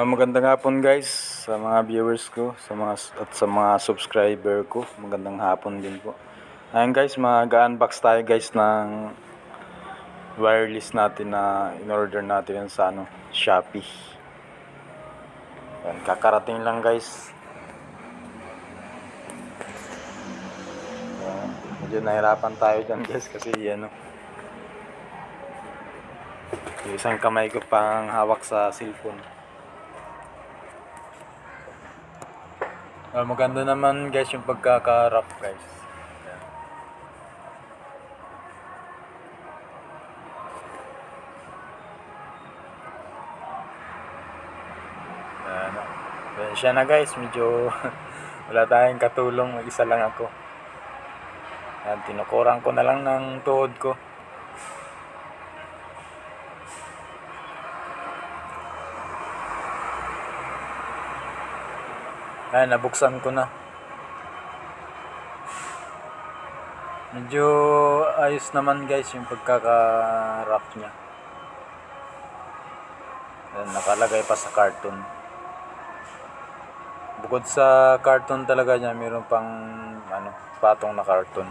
Magandang hapon guys sa mga viewers ko, sa mga subscriber ko. Magandang hapon din po. Ayun guys, mag-unbox tayo guys ng wireless natin na in-order natin yan sa Shopee. Ayan, kakarating lang guys. Ayan, medyo nahirapan tayo dyan guys kasi yung isang kamay ko pang hawak sa cellphone. Maganda naman guys yung pagkaka-wrap guys. Ayan siya na guys, medyo wala tayong katulong, mag-isa lang ako. Ayan, tinukuran ko na lang ng tuhod ko. Ayan, nabuksan ko na. Medyo ayos naman guys yung pagkaka-wrap niya. Ayan, nakalagay pa sa carton. Bukod sa carton talaga niya, mayroon pang patong na carton.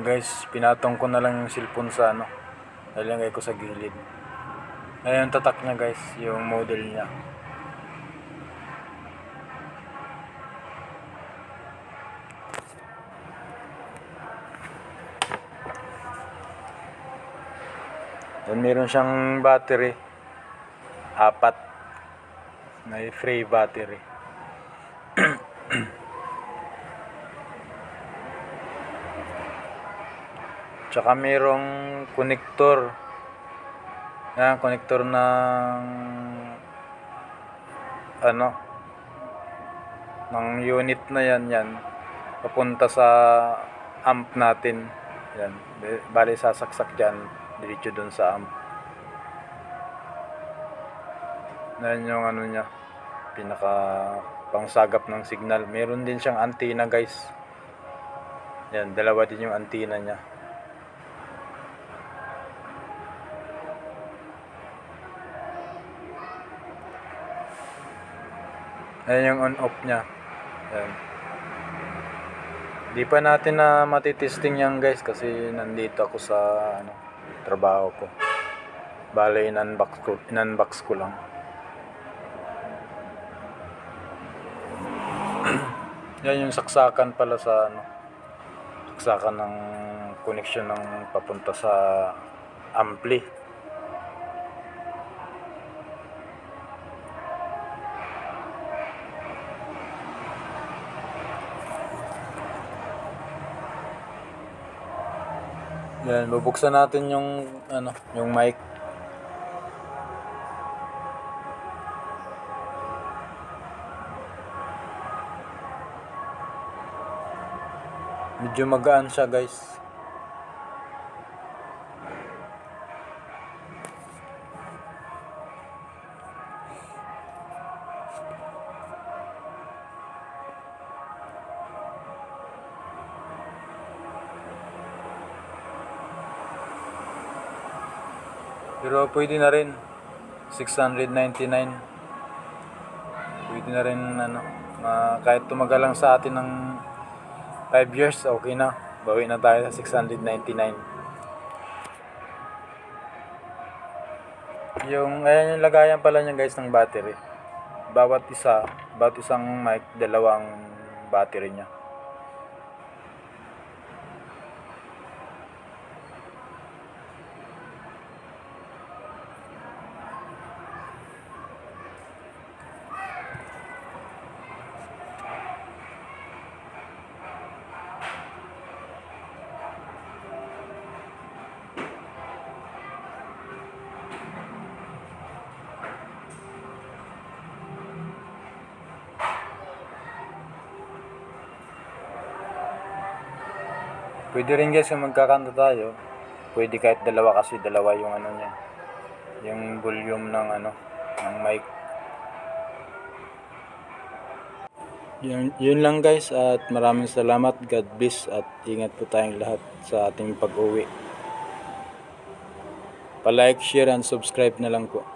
Guys, pinatong ko na lang yung cellphone sa nalagay ko sa gilid. Ayan yung tatak niya guys, yung model niya. Then meron siyang battery, 4, may free battery. Tsaka mayroong connector. Yan, connector ng ng unit na yan papunta sa amp natin. Yan, bali sasaksak dyan, diretso dun sa amp. Yan yung niya, pinaka pangsagap ng signal. Meron din siyang antenna guys. Yan, dalawa din yung antenna niya. Ayan yung on-off niya. Ayan. Di pa natin na matitesting yan guys kasi nandito ako sa trabaho ko. Bale, in-unbox ko lang. Yan yung saksakan pala sa saksakan ng connection ng papunta sa ampli. Yan, bubuksan natin yung yung mic. Medyo magaan siya guys. Pero pwede na rin 699. Pwede na rin kahit tumagal lang sa atin ng 5 years, okay na. Bawi na tayo sa 699. Ayan yung lagayan pala niya guys ng battery. Bawat isang mic, dalawang battery niya. Pwede rin guys kung magkakanta tayo. Pwede kahit dalawa kasi dalawa yung niya. yung volume ng ng mic. Yun lang guys, at maraming salamat. God bless at ingat po tayong lahat sa ating pag-uwi. Pa-like, share and subscribe na lang po.